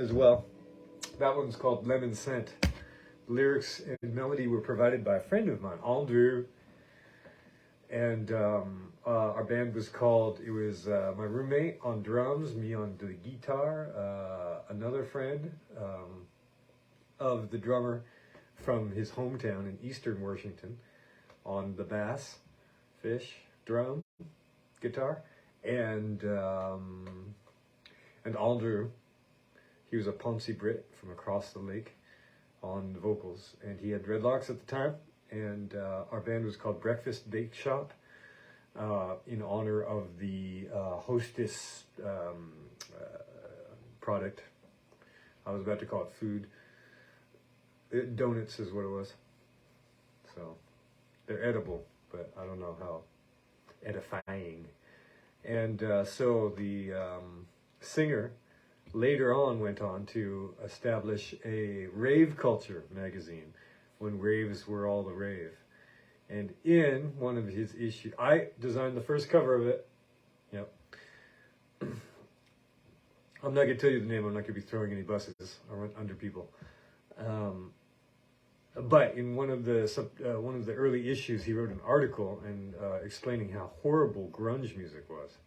as well. That one's called Lemon Scent. Lyrics and melody were provided by a friend of mine, Andrew. And our band was called, it was my roommate on drums, me on the guitar, another friend of the drummer from his hometown in Eastern Washington on the bass, fish, drum, guitar, and Andrew, he was a Ponce Brit from across the lake on the vocals, and he had dreadlocks at the time, and our band was called Breakfast Bake Shop in honor of the Hostess product. I was about to call it food. Donuts is what it was. So they're edible, but I don't know how edifying. And so the singer later on went on to establish a rave culture magazine when raves were all the rave. And in one of his issues, I designed the first cover of it. Yep. I'm not going to tell you the name. I'm not going to be throwing any buses under people. But in one of the early issues, he wrote an article and explaining how horrible grunge music was.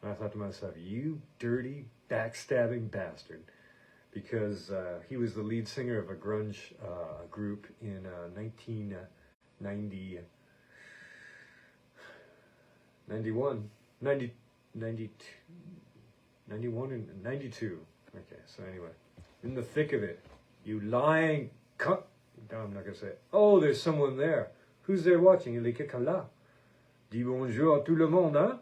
And I thought to myself, you dirty, backstabbing bastard. Because he was the lead singer of a grunge group in 1991, 91 and 92. Okay, so anyway, in the thick of it, you lying cunt. No, I'm not going to say it. Oh, there's someone there. Who's there watching? Il est quelqu'un là. Dis bonjour à tout le monde, hein?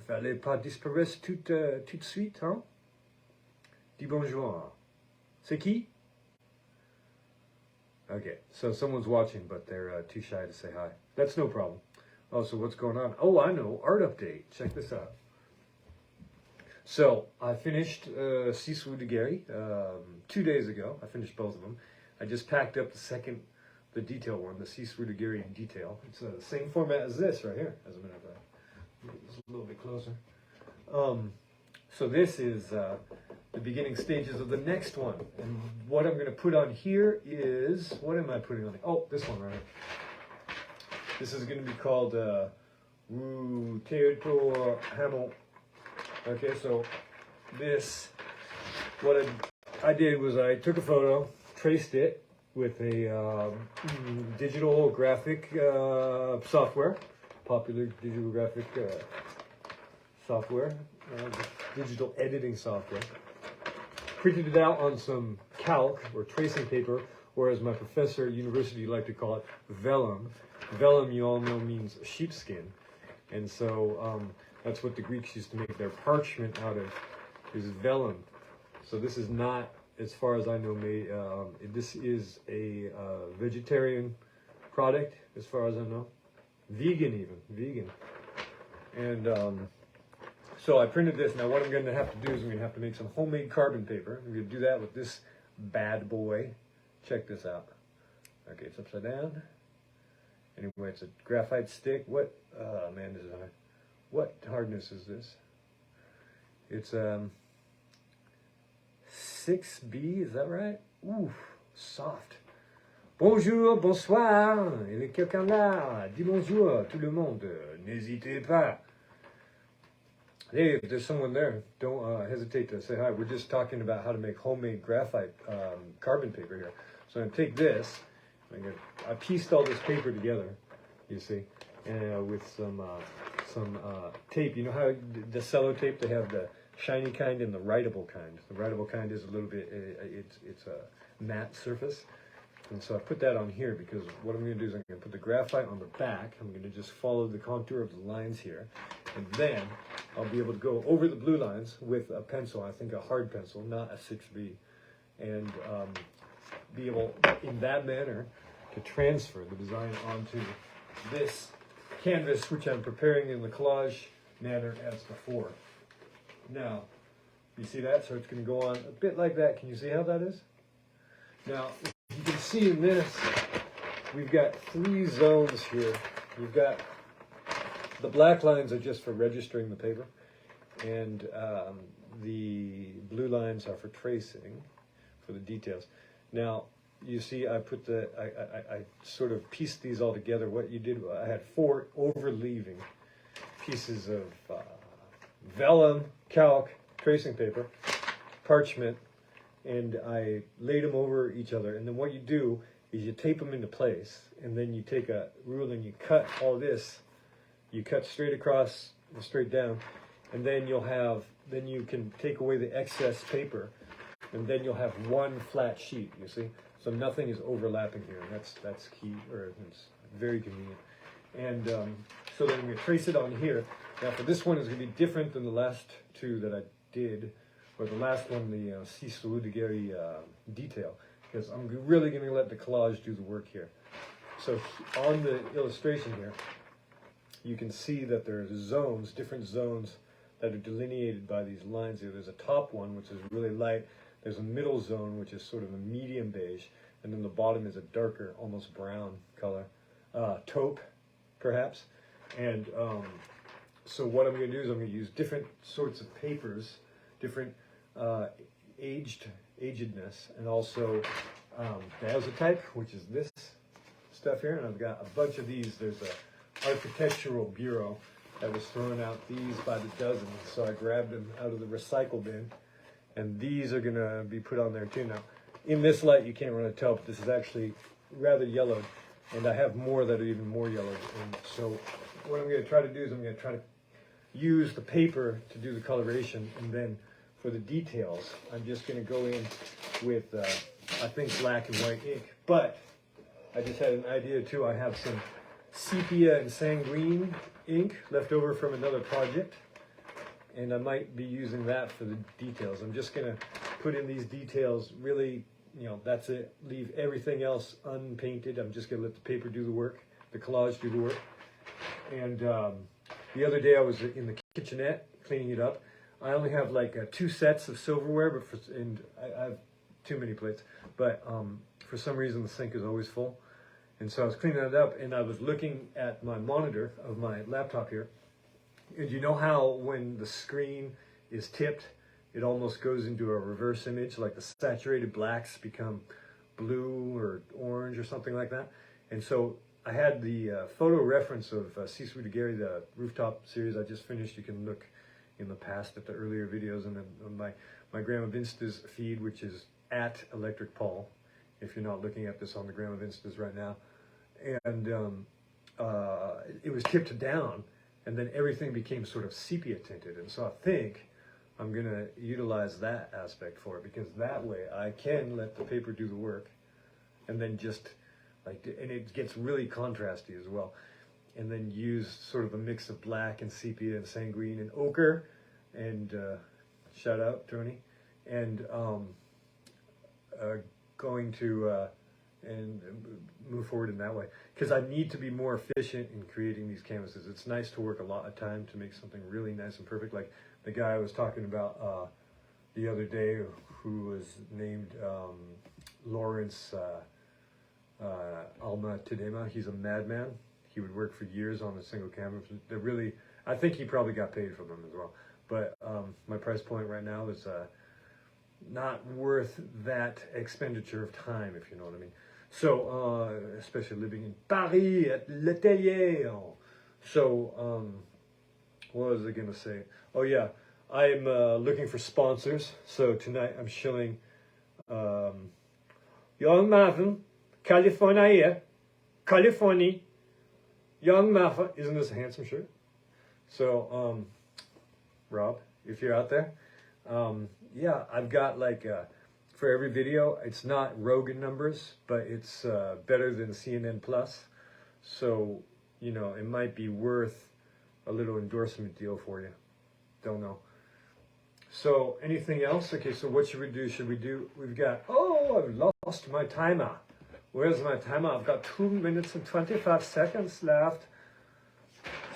Fallait pas disparaître tout de suite, hein? Dis bonjour. C'est qui? Okay, so someone's watching, but they're too shy to say hi. That's no problem. Oh, so what's going on? Oh, I know. Art update. Check this out. So I finished Six Rue de Guéry 2 days ago. I finished both of them. I just packed up the detail one, the Six Rue de Guéry detail. It's the same format as this right here, as a matter of fact. It's a little bit closer. So this is the beginning stages of the next one. And what I'm going to put on here is, what am I putting on? Oh, this one right here. This is going to be called Rue Theodore Hamel. Okay, so this, what I did was I took a photo, traced it with a digital graphic software, popular digital graphic software, digital editing software. Printed it out on some calc or tracing paper, or as my professor at university liked to call it, vellum. Vellum, you all know, means sheepskin. And so that's what the Greeks used to make their parchment out of, is vellum. So this is not, as far as I know, made. This is a vegetarian product, as far as I know. Vegan even, vegan. And so I printed this. Now what I'm going to have to do is I'm going to have to make some homemade carbon paper. I'm going to do that with this bad boy. Check this out. Okay, it's upside down. Anyway, it's a graphite stick. What, man, what hardness is this? It's 6B, is that right? Ooh, soft. Bonjour, bonsoir, il est quelqu'un là. Dis bonjour à tout le monde. N'hésitez pas. Hey, if there's someone there, don't hesitate to say hi. We're just talking about how to make homemade graphite carbon paper here. So I'm going to take this. I pieced all this paper together, you see, and with some tape. You know how the sellotape, they have the shiny kind and the writable kind. The writable kind is a little bit, it's a matte surface. And so I put that on here because what I'm going to do is I'm going to put the graphite on the back. I'm going to just follow the contour of the lines here. And then I'll be able to go over the blue lines with a pencil, I think a hard pencil, not a 6B. And be able, in that manner, to transfer the design onto this canvas, which I'm preparing in the collage manner as before. Now, you see that? So it's going to go on a bit like that. Can you see how that is? Now, you can see in this, we've got 3 zones here. You've got the black lines are just for registering the paper, and the blue lines are for tracing, for the details. Now, you see, I put I sort of pieced these all together. What you did, I had 4 overleaving pieces of vellum, calc, tracing paper, parchment, and I laid them over each other. And then what you do is you tape them into place, and then you take a ruler and you cut all this. You cut straight across and straight down, and then then you can take away the excess paper, and then you'll have one flat sheet, you see? So nothing is overlapping here, and that's key, or it's very convenient. And so then I'm going to trace it on here. Now for this one, it's going to be different than the last 2 that I did, or the last one, the 6 rue de Guéry detail, because I'm really going to let the collage do the work here. So on the illustration here, you can see that there's zones, different zones that are delineated by these lines here. There's a top one, which is really light. There's a middle zone, which is sort of a medium beige. And then the bottom is a darker, almost brown color. Taupe, perhaps. And so what I'm going to do is I'm going to use different sorts of papers, different agedness, and also daguerreotype, which is this stuff here. And I've got a bunch of these. There's a architectural bureau that was throwing out these by the dozen, so I grabbed them out of the recycle bin, and these are going to be put on there too. Now, in this light, you can't really tell, but this is actually rather yellowed, and I have more that are even more yellowed. And so what I'm going to try to do is I'm going to try to use the paper to do the coloration, and then for the details, I'm just going to go in with, I think, black and white ink. But I just had an idea too. I have some sepia and sanguine ink left over from another project, and I might be using that for the details. I'm just going to put in these details, really, that's it. Leave everything else unpainted. I'm just going to let the paper do the work, the collage do the work. And the other day I was in the kitchenette cleaning it up. I only have like 2 sets of silverware, and I have too many plates, but for some reason the sink is always full. And so I was cleaning it up, and I was looking at my monitor of my laptop here. And you know how when the screen is tipped, it almost goes into a reverse image, like the saturated blacks become blue or orange or something like that. And so I had the photo reference of 6 rue de Guéry, the rooftop series I just finished. You can look in the past at the earlier videos, and then on my Grandma Vinsta's feed, which is at electricpaul, if you're not looking at this on the Grandma Vinsta's right now. And it was tipped down, and then everything became sort of sepia tinted. And so I think I'm going to utilize that aspect for it, because that way I can let the paper do the work, and then just and it gets really contrasty as well. And then use sort of a mix of black and sepia and sanguine and ochre, and shout out Tony, and going to and move forward in that way, because I need to be more efficient in creating these canvases. It's nice to work a lot of time to make something really nice and perfect, like the guy I was talking about the other day, who was named Lawrence Alma Tadema. He's a madman. He would work for years on a single canvas. I think he probably got paid for them as well. But my price point right now is not worth that expenditure of time, if you know what I mean. So, especially living in Paris at l'Atelier. So, what was I going to say? Oh yeah, I'm looking for sponsors. So tonight I'm showing Young Marvin, California, California. Young Marvin, isn't this a handsome shirt? So, Rob, if you're out there, yeah, I've got like, for every video, it's not Rogan numbers, but it's better than CNN Plus. So, it might be worth a little endorsement deal for you. Don't know. So, anything else? Okay, so what should we do? We've got, I've lost my timer. Where's my timer? I've got 2 minutes and 25 seconds left.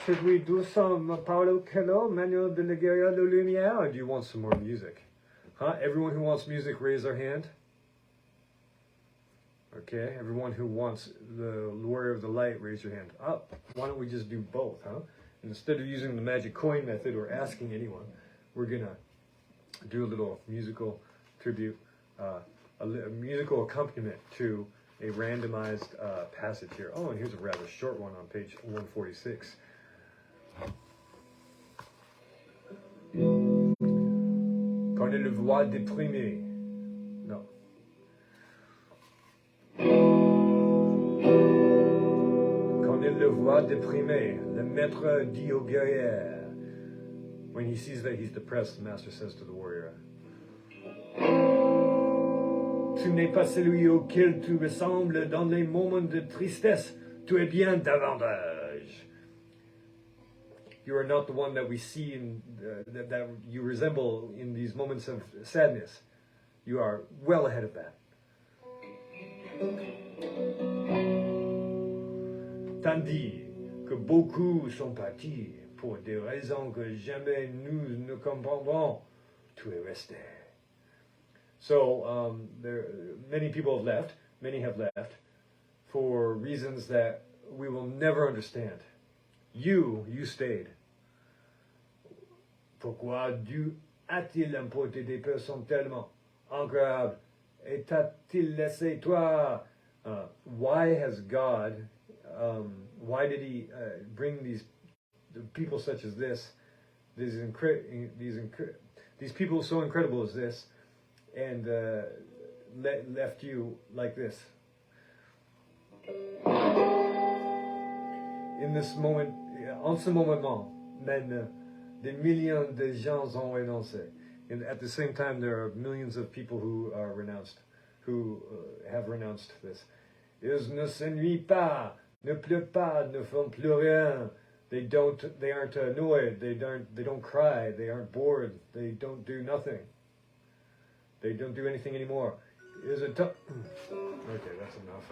Should we do some Paulo Coelho, Manuel de la Guerra de Lumière, or do you want some more music? Huh? Everyone who wants music, raise their hand. Okay, everyone who wants the Warrior of the Light, raise your hand. Why don't we just do both, huh? And instead of using the magic coin method or asking anyone, we're gonna do a little musical tribute, a musical accompaniment to a randomized passage here. Oh, and here's a rather short one on page 146. Quand elle le voit déprimé. Non. Quand elle le voit déprimé, le maître dit au guerrier. When he sees that he's depressed, the master says to the warrior, tu n'es pas celui auquel tu ressembles dans les moments de tristesse, tu es bien davantage. You are not the one that we see in that you resemble in these moments of sadness. You are well ahead of that. Tandis que beaucoup sont partis pour des raisons que jamais nous ne comprendrons, tu es resté. So many people have left. Many have left for reasons that we will never understand. You stayed. Pourquoi Dieu a-t-il emporté des personnes tellement incroyables et t'a-t-il laissé toi? Why has God? Why did He bring these people such as this? These people so incredible as this, and left you like this. In this moment, en ce moment même, des millions de gens ont renoncé. And at the same time, there are millions of people who are renounced, who have renounced this. Ils ne s'ennuient pas, ne pleurent pas, ne font plus rien. They aren't annoyed. They don't cry. They aren't bored. They don't do nothing. They don't do anything anymore. Is it okay, that's enough.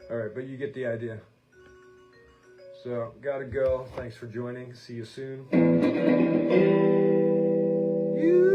All right, but you get the idea. So, gotta go. Thanks for joining. See you soon. You.